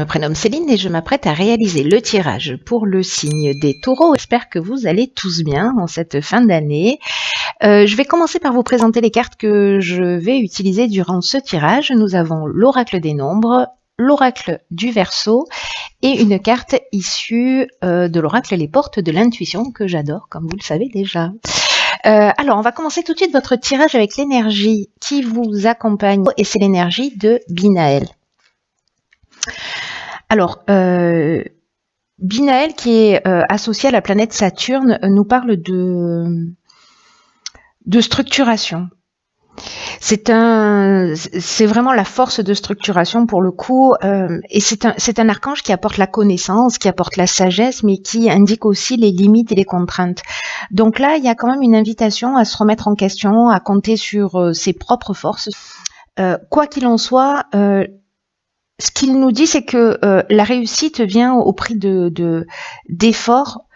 Je me prénomme Céline et je m'apprête à réaliser le tirage pour le signe des taureaux. J'espère que vous allez tous bien en cette fin d'année. Je vais commencer par vous présenter les cartes que je vais utiliser durant ce tirage. Nous avons l'oracle des nombres, l'oracle du Verseau et une carte issue de l'oracle Les Portes de l'intuition que j'adore, comme vous le savez déjà. Alors, on va commencer tout de suite votre tirage avec l'énergie qui vous accompagne et c'est l'énergie de Binaël. Alors, Binaël, qui est associé à la planète Saturne, nous parle de structuration. C'est vraiment la force de structuration pour le coup, et c'est un archange qui apporte la connaissance, qui apporte la sagesse, mais qui indique aussi les limites et les contraintes. Donc là, il y a quand même une invitation à se remettre en question, à compter sur ses propres forces. Quoi qu'il en soit, ce qu'il nous dit, c'est que la réussite vient au prix d'efforts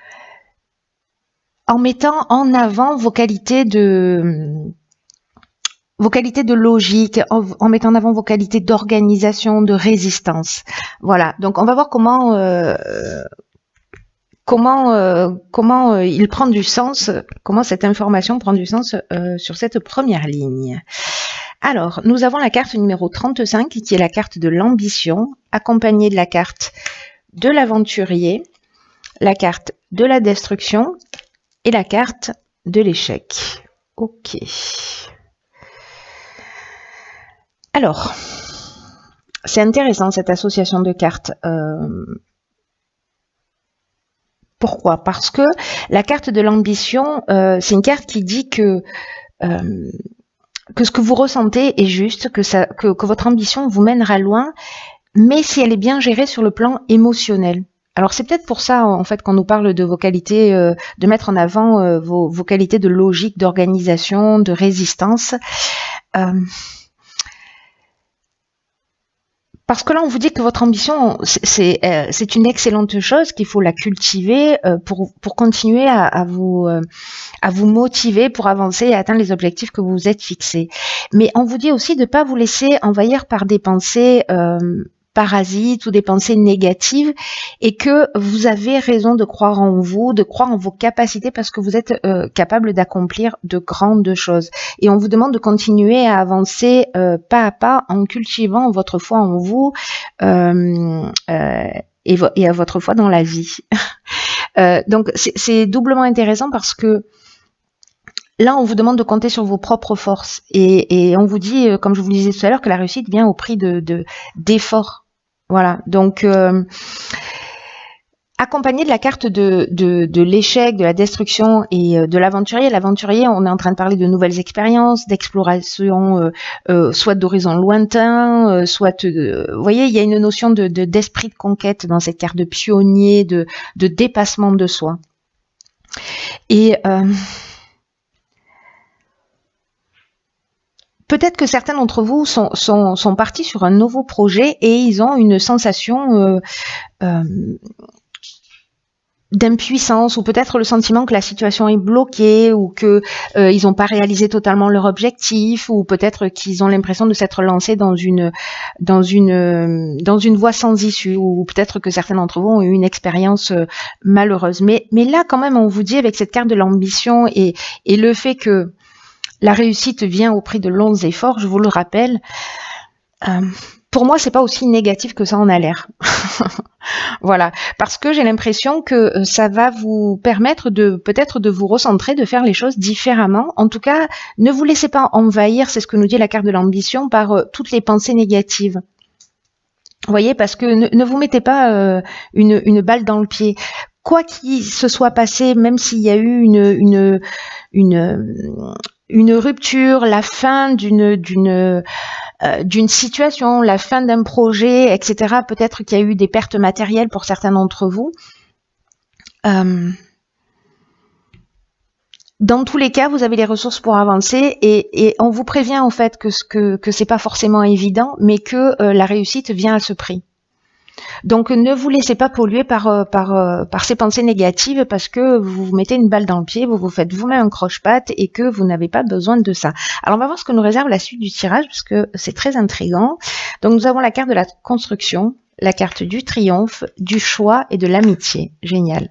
en mettant en avant vos qualités de logique, en mettant en avant vos qualités d'organisation, de résistance. Voilà. Donc, on va voir comment il prend du sens, comment cette information prend du sens sur cette première ligne. Alors, nous avons la carte numéro 35, qui est la carte de l'ambition, accompagnée de la carte de l'aventurier, la carte de la destruction et la carte de l'échec. Ok. Alors, c'est intéressant cette association de cartes. Pourquoi? Parce que la carte de l'ambition, c'est une carte qui dit que ce que vous ressentez est juste, que votre ambition vous mènera loin, mais si elle est bien gérée sur le plan émotionnel. Alors c'est peut-être pour ça en fait qu'on nous parle de vos qualités, de mettre en avant vos qualités de logique, d'organisation, de résistance. Parce que là, on vous dit que votre ambition, c'est une excellente chose, qu'il faut la cultiver pour continuer à vous motiver, pour avancer et atteindre les objectifs que vous vous êtes fixés. Mais on vous dit aussi de ne pas vous laisser envahir par des pensées parasites ou des pensées négatives et que vous avez raison de croire en vous, de croire en vos capacités parce que vous êtes capable d'accomplir de grandes choses. Et on vous demande de continuer à avancer pas à pas en cultivant votre foi en vous et à votre foi dans la vie. Donc c'est doublement intéressant parce que là, on vous demande de compter sur vos propres forces et on vous dit, comme je vous le disais tout à l'heure, que la réussite vient au prix d'efforts. Voilà, donc accompagné de la carte de l'échec, de la destruction et de l'aventurier. L'aventurier, on est en train de parler de nouvelles expériences, d'exploration, soit d'horizons lointains, soit, vous voyez, il y a une notion d'esprit de conquête dans cette carte de pionnier, de dépassement de soi. Et peut-être que certains d'entre vous sont partis sur un nouveau projet et ils ont une sensation d'impuissance ou peut-être le sentiment que la situation est bloquée ou que ils n'ont pas réalisé totalement leur objectif ou peut-être qu'ils ont l'impression de s'être lancés dans une voie sans issue ou peut-être que certains d'entre vous ont eu une expérience malheureuse. Mais là quand même on vous dit avec cette carte de l'ambition et le fait que la réussite vient au prix de longs efforts, je vous le rappelle. Pour moi, c'est pas aussi négatif que ça en a l'air. Voilà, parce que j'ai l'impression que ça va vous permettre peut-être de vous recentrer, de faire les choses différemment. En tout cas, ne vous laissez pas envahir, c'est ce que nous dit la carte de l'ambition, par toutes les pensées négatives. Vous voyez, parce que ne vous mettez pas une balle dans le pied. Quoi qu'il se soit passé, même s'il y a eu une rupture, la fin d'une situation, la fin d'un projet, etc. Peut-être qu'il y a eu des pertes matérielles pour certains d'entre vous. Dans tous les cas, vous avez les ressources pour avancer et on vous prévient en fait que c'est pas forcément évident, mais que la réussite vient à ce prix. Donc ne vous laissez pas polluer par ces pensées négatives parce que vous vous mettez une balle dans le pied, vous vous faites vous-même un croche-patte et que vous n'avez pas besoin de ça. Alors on va voir ce que nous réserve la suite du tirage parce que c'est très intriguant. Donc nous avons la carte de la construction, la carte du triomphe, du choix et de l'amitié. Génial.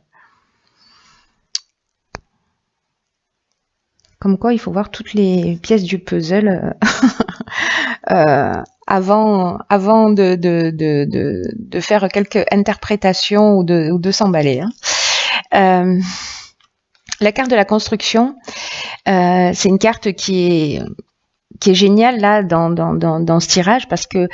Comme quoi, il faut voir toutes les pièces du puzzle avant de faire quelques interprétations ou de s'emballer. Hein. La carte de la construction, c'est une carte qui est géniale là dans ce tirage parce que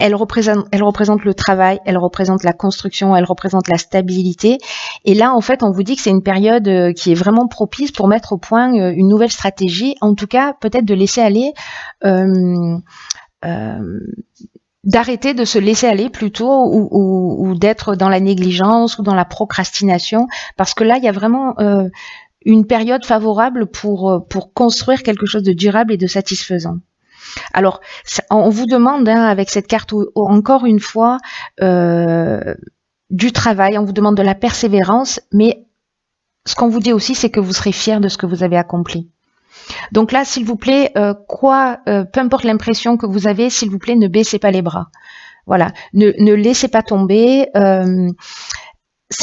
elle représente le travail, elle représente la construction, elle représente la stabilité. Et là, en fait, on vous dit que c'est une période qui est vraiment propice pour mettre au point une nouvelle stratégie. En tout cas, peut-être de laisser aller, d'arrêter de se laisser aller plutôt ou d'être dans la négligence ou dans la procrastination. Parce que là, il y a vraiment une période favorable pour construire quelque chose de durable et de satisfaisant. Alors, on vous demande, hein, avec cette carte, encore une fois, du travail, on vous demande de la persévérance, mais ce qu'on vous dit aussi, c'est que vous serez fiers de ce que vous avez accompli. Donc là, s'il vous plaît, peu importe l'impression que vous avez, s'il vous plaît, ne baissez pas les bras. Voilà, ne laissez pas tomber. Ça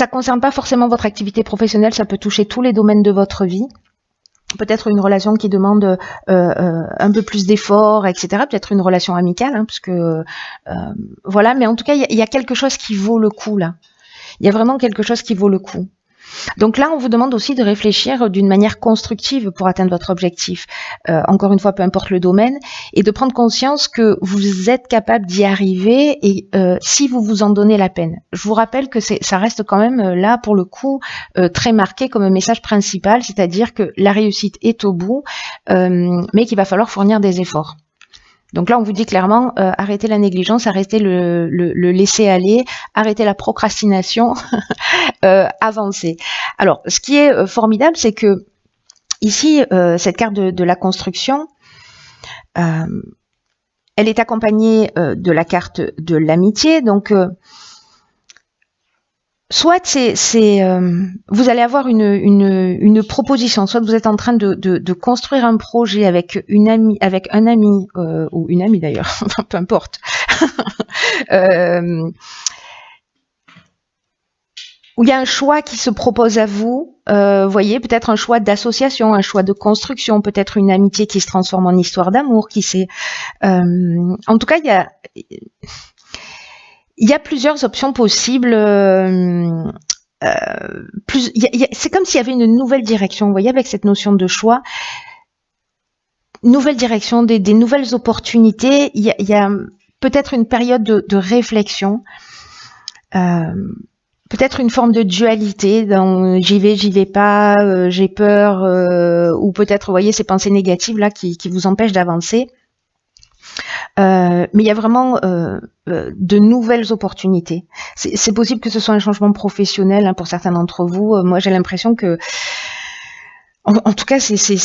ne concerne pas forcément votre activité professionnelle, ça peut toucher tous les domaines de votre vie. Peut-être une relation qui demande un peu plus d'efforts, etc. Peut-être une relation amicale, hein, parce que voilà. Mais en tout cas, il y a quelque chose qui vaut le coup là. Il y a vraiment quelque chose qui vaut le coup. Donc là, on vous demande aussi de réfléchir d'une manière constructive pour atteindre votre objectif. Encore une fois, peu importe le domaine, et de prendre conscience que vous êtes capable d'y arriver et si vous vous en donnez la peine. Je vous rappelle que ça reste quand même là, pour le coup, très marqué comme un message principal, c'est-à-dire que la réussite est au bout, mais qu'il va falloir fournir des efforts. Donc là, on vous dit clairement, arrêtez la négligence, arrêtez le laisser aller, arrêtez la procrastination, avancez. Alors, ce qui est formidable, c'est que ici, cette carte de la construction, elle est accompagnée de la carte de l'amitié. Donc, soit vous allez avoir une proposition, soit vous êtes en train de construire un projet avec un ami ou une amie d'ailleurs, peu importe, où il y a un choix qui se propose à vous. Voyez, peut-être un choix d'association, un choix de construction, peut-être une amitié qui se transforme en histoire d'amour, qui sait. En tout cas, il y a plusieurs options possibles. C'est comme s'il y avait une nouvelle direction. Vous voyez, avec cette notion de choix, nouvelle direction, des nouvelles opportunités. Il y a peut-être une période de réflexion. Peut-être une forme de dualité dans j'y vais pas, j'ai peur, ou peut-être, vous voyez, ces pensées négatives là qui vous empêchent d'avancer. Mais il y a vraiment de nouvelles opportunités. C'est possible que ce soit un changement professionnel, hein, pour certains d'entre vous. Moi, j'ai l'impression que, en tout cas, c'est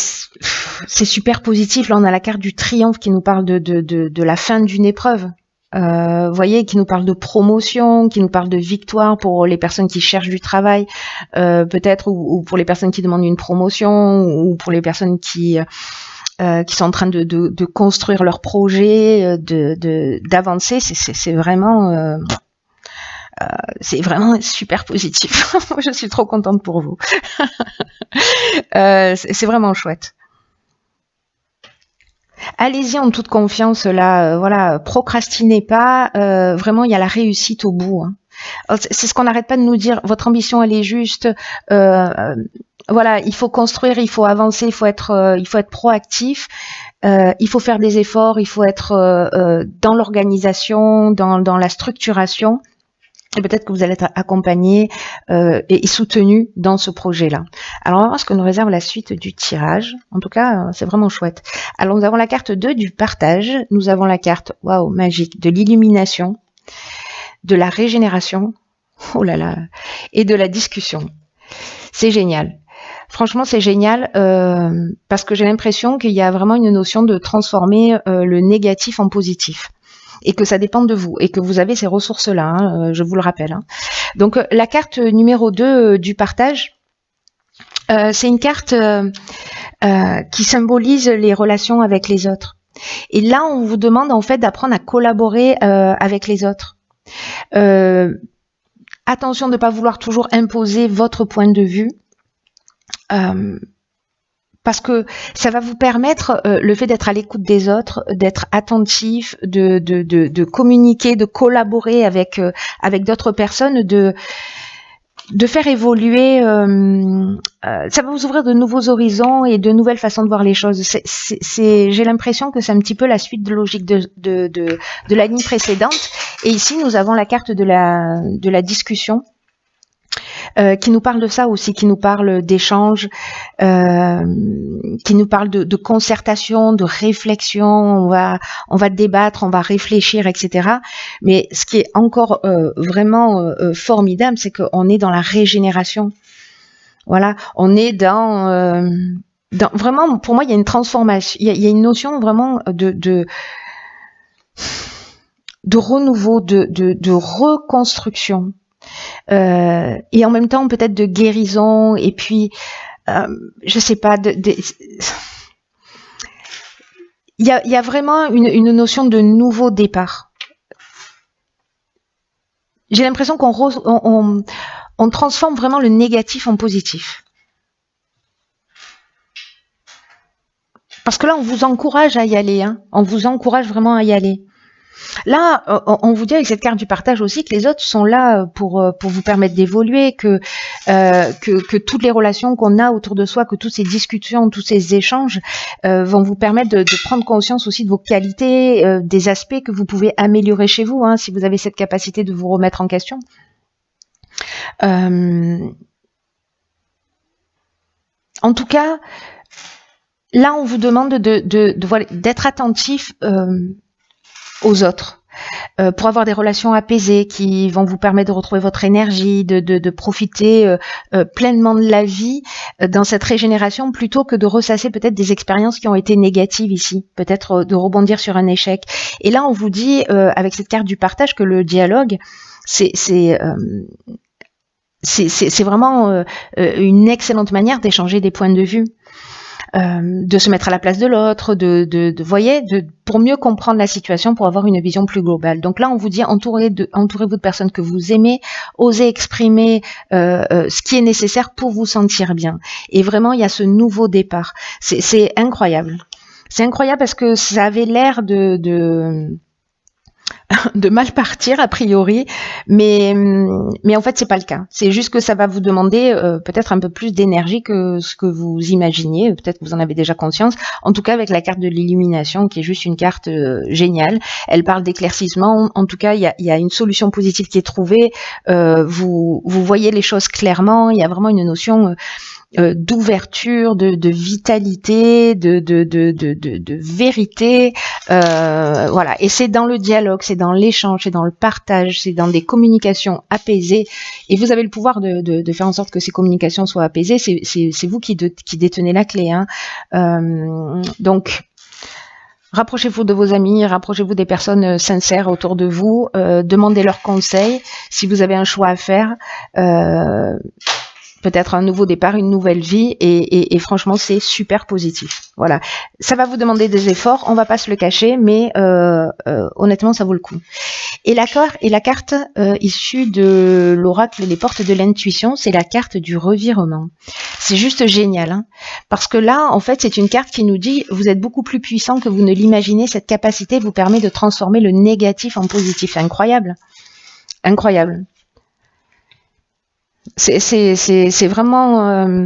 super positif. Là, on a la carte du triomphe qui nous parle de la fin d'une épreuve. Vous voyez, qui nous parle de promotion, qui nous parle de victoire pour les personnes qui cherchent du travail, peut-être, ou pour les personnes qui demandent une promotion, ou pour les personnes qui sont en train de construire leur projet, d'avancer. C'est vraiment super positif. Je suis trop contente pour vous. C'est vraiment chouette. Allez-y en toute confiance là, voilà, procrastinez pas. Vraiment, il y a la réussite au bout. Hein. C'est ce qu'on n'arrête pas de nous dire. Votre ambition, elle est juste. Voilà, il faut construire, il faut avancer, il faut être proactif, il faut faire des efforts, il faut être dans l'organisation, dans la structuration. Et peut-être que vous allez être accompagné et soutenu dans ce projet-là. Alors, on va voir ce que nous réserve la suite du tirage. En tout cas, c'est vraiment chouette. Alors, nous avons la carte 2 du partage. Nous avons la carte, waouh, magique, de l'illumination, de la régénération, oh là là, et de la discussion. C'est génial. Franchement, c'est génial parce que j'ai l'impression qu'il y a vraiment une notion de transformer le négatif en positif. Et que ça dépend de vous, et que vous avez ces ressources-là, hein, je vous le rappelle. Hein. Donc, la carte numéro 2 du partage, c'est une carte qui symbolise les relations avec les autres. Et là, on vous demande en fait d'apprendre à collaborer avec les autres. Attention de ne pas vouloir toujours imposer votre point de vue. Parce que ça va vous permettre, le fait d'être à l'écoute des autres, d'être attentif, de communiquer, de collaborer avec d'autres personnes, de faire évoluer, ça va vous ouvrir de nouveaux horizons et de nouvelles façons de voir les choses. J'ai l'impression que c'est un petit peu la suite de logique de la ligne précédente. Et ici, nous avons la carte de la discussion. Qui nous parle de ça aussi, qui nous parle d'échange, qui nous parle de concertation, de réflexion, on va débattre, on va réfléchir, etc. Mais ce qui est encore vraiment formidable, c'est qu'on est dans la régénération. Voilà, on est dans vraiment, pour moi, il y a une transformation, il y a une notion vraiment de renouveau, de reconstruction. Et en même temps peut-être de guérison, et puis je sais pas, il y a vraiment une notion de nouveau départ. J'ai l'impression qu'on transforme vraiment le négatif en positif. Parce que là, on vous encourage à y aller, hein. On vous encourage vraiment à y aller. Là, on vous dit avec cette carte du partage aussi que les autres sont là pour vous permettre d'évoluer, que toutes les relations qu'on a autour de soi, que toutes ces discussions, tous ces échanges vont vous permettre de prendre conscience aussi de vos qualités, des aspects que vous pouvez améliorer chez vous, hein, si vous avez cette capacité de vous remettre en question. En tout cas, là, on vous demande d'être attentif aux autres, pour avoir des relations apaisées qui vont vous permettre de retrouver votre énergie, de profiter pleinement de la vie dans cette régénération, plutôt que de ressasser peut-être des expériences qui ont été négatives ici, peut-être de rebondir sur un échec. Et là, on vous dit, avec cette carte du partage, que le dialogue, c'est vraiment une excellente manière d'échanger des points de vue. De se mettre à la place de l'autre, pour mieux comprendre la situation, pour avoir une vision plus globale. Donc là, on vous dit, entourez-vous de personnes que vous aimez, osez exprimer ce qui est nécessaire pour vous sentir bien. Et vraiment, il y a ce nouveau départ. C'est incroyable. C'est incroyable parce que ça avait l'air de mal partir a priori, mais en fait c'est pas le cas. C'est juste que ça va vous demander peut-être un peu plus d'énergie que ce que vous imaginiez. Peut-être que vous en avez déjà conscience. En tout cas, avec la carte de l'illumination, qui est juste une carte géniale, elle parle d'éclaircissement. En tout cas, il y a une solution positive qui est trouvée. Vous voyez les choses clairement. Il y a vraiment une notion d'ouverture, de vitalité, de vérité, voilà. Et c'est dans le dialogue, c'est dans l'échange, c'est dans le partage, c'est dans des communications apaisées. Et vous avez le pouvoir de faire en sorte que ces communications soient apaisées. C'est vous qui détenez la clé, hein. Donc, rapprochez-vous de vos amis, rapprochez-vous des personnes sincères autour de vous, demandez leurs conseils si vous avez un choix à faire. Peut-être un nouveau départ, une nouvelle vie, et franchement c'est super positif. Voilà, ça va vous demander des efforts, on va pas se le cacher, mais honnêtement ça vaut le coup. Et la carte issue de l'oracle Les Portes de l'intuition, c'est la carte du revirement. C'est juste génial, hein, parce que là en fait c'est une carte qui nous dit vous êtes beaucoup plus puissant que vous ne l'imaginez. Cette capacité vous permet de transformer le négatif en positif. Incroyable, incroyable. C'est vraiment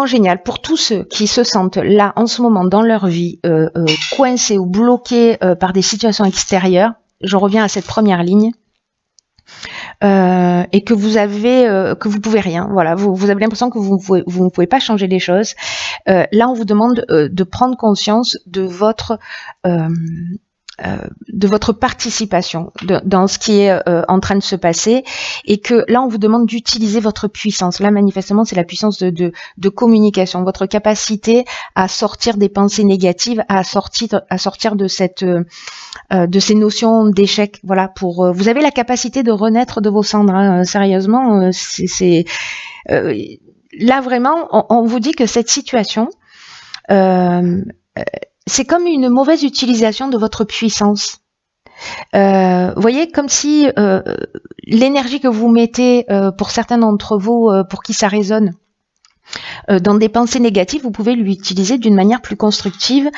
génial pour tous ceux qui se sentent là en ce moment dans leur vie coincés ou bloqués par des situations extérieures. Je reviens à cette première ligne, et que vous pouvez rien. Voilà, vous avez l'impression que vous ne pouvez pas changer les choses. Là, on vous demande de prendre conscience de votre participation dans ce qui est en train de se passer, et que là on vous demande d'utiliser votre puissance. Là manifestement c'est la puissance de communication, votre capacité à sortir des pensées négatives, à sortir de ces notions d'échec. Voilà, vous avez la capacité de renaître de vos cendres, hein. Sérieusement, là vraiment on vous dit que cette situation c'est comme une mauvaise utilisation de votre puissance. Voyez, comme si l'énergie que vous mettez, pour certains d'entre vous, pour qui ça résonne, dans des pensées négatives, vous pouvez l'utiliser d'une manière plus constructive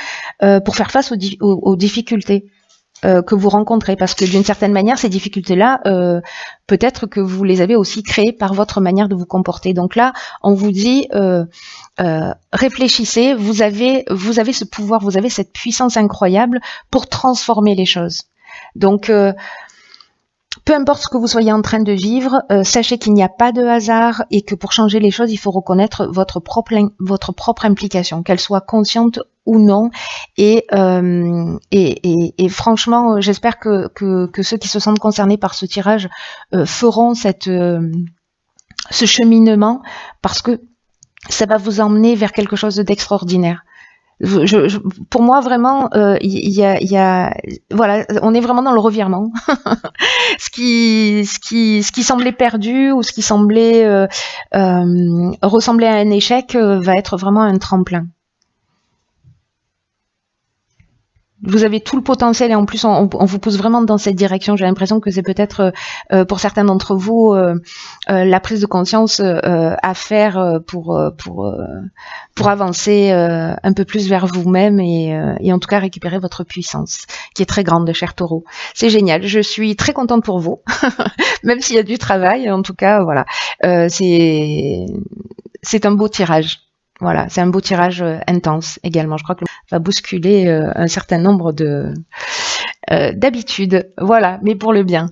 pour faire face aux difficultés que vous rencontrez, parce que d'une certaine manière, ces difficultés-là, peut-être que vous les avez aussi créées par votre manière de vous comporter. Donc là, on vous dit, réfléchissez, vous avez ce pouvoir, vous avez cette puissance incroyable pour transformer les choses. Donc, peu importe ce que vous soyez en train de vivre, sachez qu'il n'y a pas de hasard et que pour changer les choses, il faut reconnaître votre propre implication, qu'elle soit consciente ou non. Et franchement, j'espère que ceux qui se sentent concernés par ce tirage feront ce cheminement, parce que ça va vous emmener vers quelque chose d'extraordinaire. Pour moi, vraiment, voilà, on est vraiment dans le revirement. ce qui semblait perdu ou ce qui semblait ressembler à un échec va être vraiment un tremplin. Vous avez tout le potentiel et en plus on vous pousse vraiment dans cette direction. J'ai l'impression que c'est peut-être pour certains d'entre vous la prise de conscience à faire pour avancer un peu plus vers vous-même et en tout cas récupérer votre puissance qui est très grande, cher Taureau. C'est génial, je suis très contente pour vous, même s'il y a du travail. En tout cas, voilà, c'est un beau tirage. Voilà, c'est un beau tirage intense également. Je crois que va bousculer un certain nombre d'habitudes. Voilà, mais pour le bien.